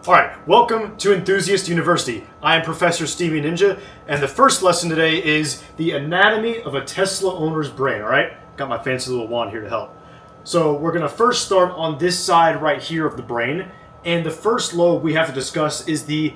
Alright, welcome to Enthusiast University. I am Professor Stevie Ninja, and the first lesson today is the anatomy of a Tesla owner's brain, alright? Got my fancy little wand here to help. So we're going to first start on this side right here of the brain, and the first lobe we have to discuss is the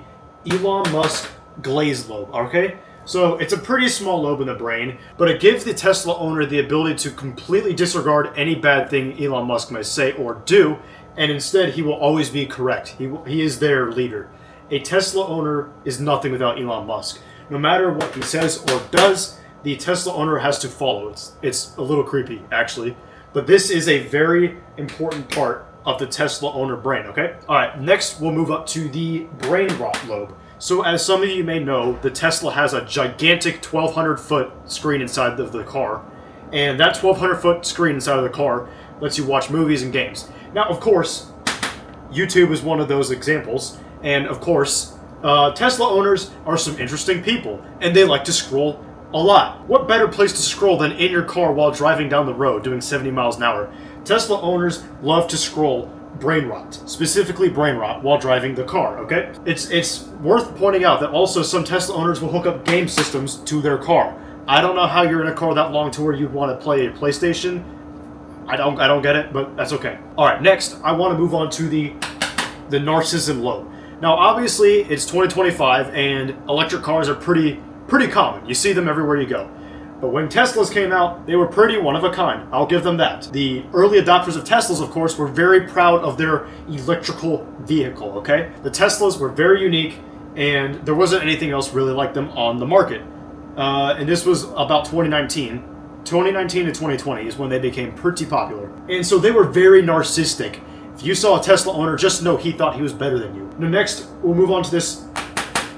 Elon Musk glazed lobe, okay? So it's a pretty small lobe in the brain, but it gives the Tesla owner the ability to completely disregard any bad thing Elon Musk might say or do, and instead he will always be correct. He is their leader. A Tesla owner is nothing without Elon Musk. No matter what he says or does, the Tesla owner has to follow. It's a little creepy, actually. But this is a very important part of the Tesla owner brain, okay? Alright, next we'll move up to the brain rot lobe. So as some of you may know, the Tesla has a gigantic 1,200-foot screen inside of the car. And that 1,200-foot screen inside of the car lets you watch movies and games. Now, of course, YouTube is one of those examples. And, of course, Tesla owners are some interesting people. And they like to scroll a lot. What better place to scroll than in your car while driving down the road doing 70 miles an hour? Tesla owners love to scroll brain rot, specifically brain rot, while driving the car, okay? It's worth pointing out that also some Tesla owners will hook up game systems to their car. I don't know how you're in a car that long to where you'd want to play a PlayStation. I don't get it, but that's okay. Alright, next, I want to move on to the narcissism lobe. Now, obviously, it's 2025, and electric cars are pretty common. You see them everywhere you go. But when Teslas came out, they were pretty one of a kind. I'll give them that. The early adopters of Teslas, of course, were very proud of their electrical vehicle, okay? The Teslas were very unique, and there wasn't anything else really like them on the market. And this was about 2019. 2019 to 2020 is when they became pretty popular. And so they were very narcissistic. If you saw a Tesla owner, just know he thought he was better than you. Now next, we'll move on to this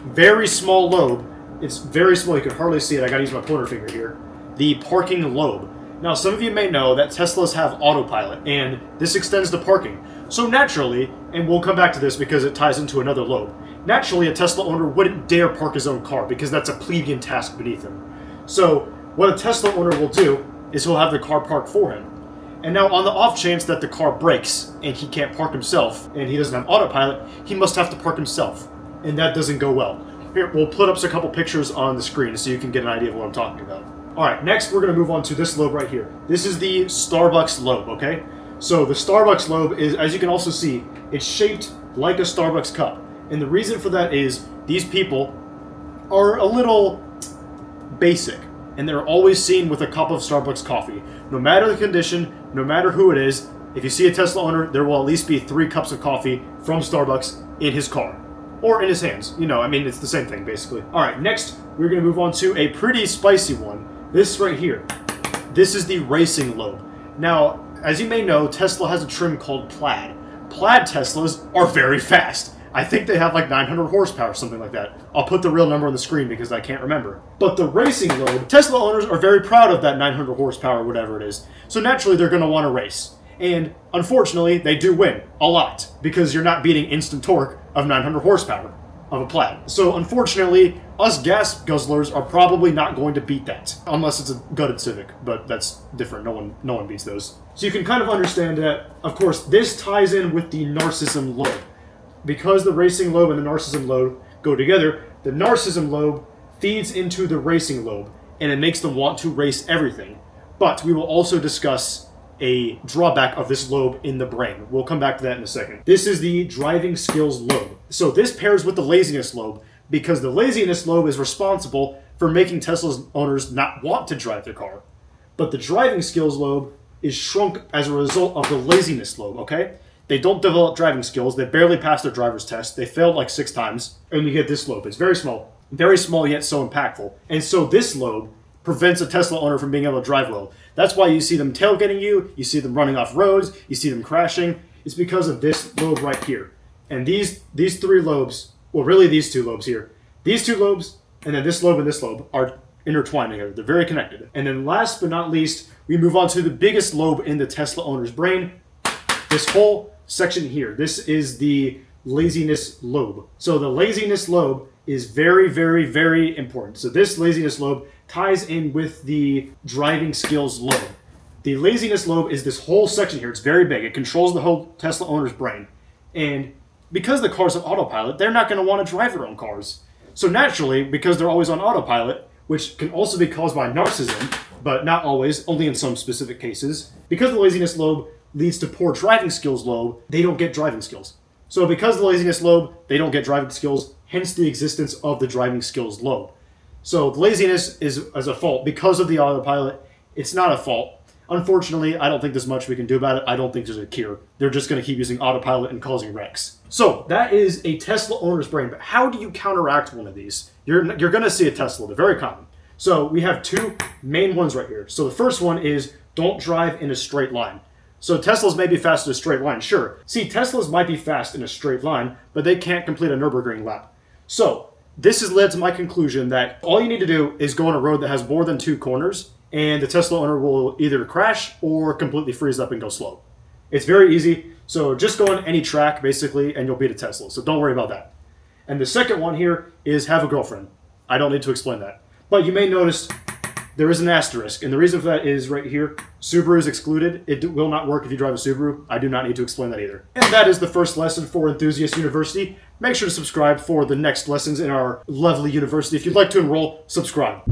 very small lobe. It's very small, you can hardly see it, I gotta use my pointer finger here. The parking lobe. Now, some of you may know that Teslas have autopilot, and this extends to parking. So naturally, and we'll come back to this because it ties into another lobe, naturally a Tesla owner wouldn't dare park his own car because that's a plebeian task beneath him. So, what a Tesla owner will do is he'll have the car parked for him. And now, on the off chance that the car breaks and he can't park himself, and he doesn't have autopilot, he must have to park himself. And that doesn't go well. Here, we'll put up a couple pictures on the screen so you can get an idea of what I'm talking about. Alright, next we're going to move on to this lobe right here. This is the Starbucks lobe, okay? So the Starbucks lobe is, as you can also see, it's shaped like a Starbucks cup. And the reason for that is these people are a little basic. And they're always seen with a cup of Starbucks coffee. No matter the condition, no matter who it is, if you see a Tesla owner, there will at least be 3 cups of coffee from Starbucks in his car. Or in his hands. You know, I mean, it's the same thing, basically. Alright, next, we're going to move on to a pretty spicy one. This right here. This is the racing lobe. Now, as you may know, Tesla has a trim called Plaid. Plaid Teslas are very fast. I think they have like 900 horsepower or something like that. I'll put the real number on the screen because I can't remember. But the racing lobe, Tesla owners are very proud of that 900 horsepower, whatever it is. So naturally, they're going to want to race. And unfortunately, they do win a lot because you're not beating instant torque of 900 horsepower of a Plaid. So unfortunately, us gas guzzlers are probably not going to beat that unless it's a gutted Civic, but that's different. No one beats those. So you can kind of understand that, of course, this ties in with the narcissism lobe. Because the racing lobe and the narcissism lobe go together, the narcissism lobe feeds into the racing lobe and it makes them want to race everything. But we will also discuss a drawback of this lobe in the brain. We'll come back to that in a second. This is the driving skills lobe. So this pairs with the laziness lobe because the laziness lobe is responsible for making Tesla's owners not want to drive their car. But the driving skills lobe is shrunk as a result of the laziness lobe, okay? They don't develop driving skills. They barely pass their driver's test. They failed like 6 times. And you get this lobe. It's very small yet so impactful. And so this lobe prevents a Tesla owner from being able to drive well. That's why you see them tailgating you see them running off roads, you see them crashing. It's because of this lobe right here. And these 3 lobes, well really these 2 lobes here, these 2 lobes and then this lobe are intertwined together. They're very connected. And then last but not least, we move on to the biggest lobe in the Tesla owner's brain. This whole section here, this is the laziness lobe. So the laziness lobe is very, very, very important. So this laziness lobe ties in with the driving skills lobe. The laziness lobe is this whole section here. It's very big. It controls the whole Tesla owner's brain. And because the cars have autopilot, they're not going to want to drive their own cars. So naturally, because they're always on autopilot, which can also be caused by narcissism, but not always, only in some specific cases, because the laziness lobe leads to poor driving skills lobe, they don't get driving skills. So because the laziness lobe, they don't get driving skills, hence the existence of the driving skills lobe. So the laziness is as a fault because of the autopilot. It's not a fault. Unfortunately, I don't think there's much we can do about it. I don't think there's a cure. They're just going to keep using autopilot and causing wrecks. So that is a Tesla owner's brain. But how do you counteract one of these? You're going to see a Tesla. They're very common. So we have two main ones right here. So the first one is don't drive in a straight line. So Teslas may be fast in a straight line, sure. See, Teslas might be fast in a straight line, but they can't complete a Nürburgring lap. So this has led to my conclusion that all you need to do is go on a road that has more than 2 corners, and the Tesla owner will either crash or completely freeze up and go slow. It's very easy. So just go on any track, basically, and you'll beat a Tesla. So don't worry about that. And the second one here is have a girlfriend. I don't need to explain that. But you may notice there is an asterisk, and the reason for that is right here. Subaru is excluded. It will not work if you drive a Subaru. I do not need to explain that either. And that is the first lesson for Enthusiast University. Make sure to subscribe for the next lessons in our lovely university. If you'd like to enroll, subscribe.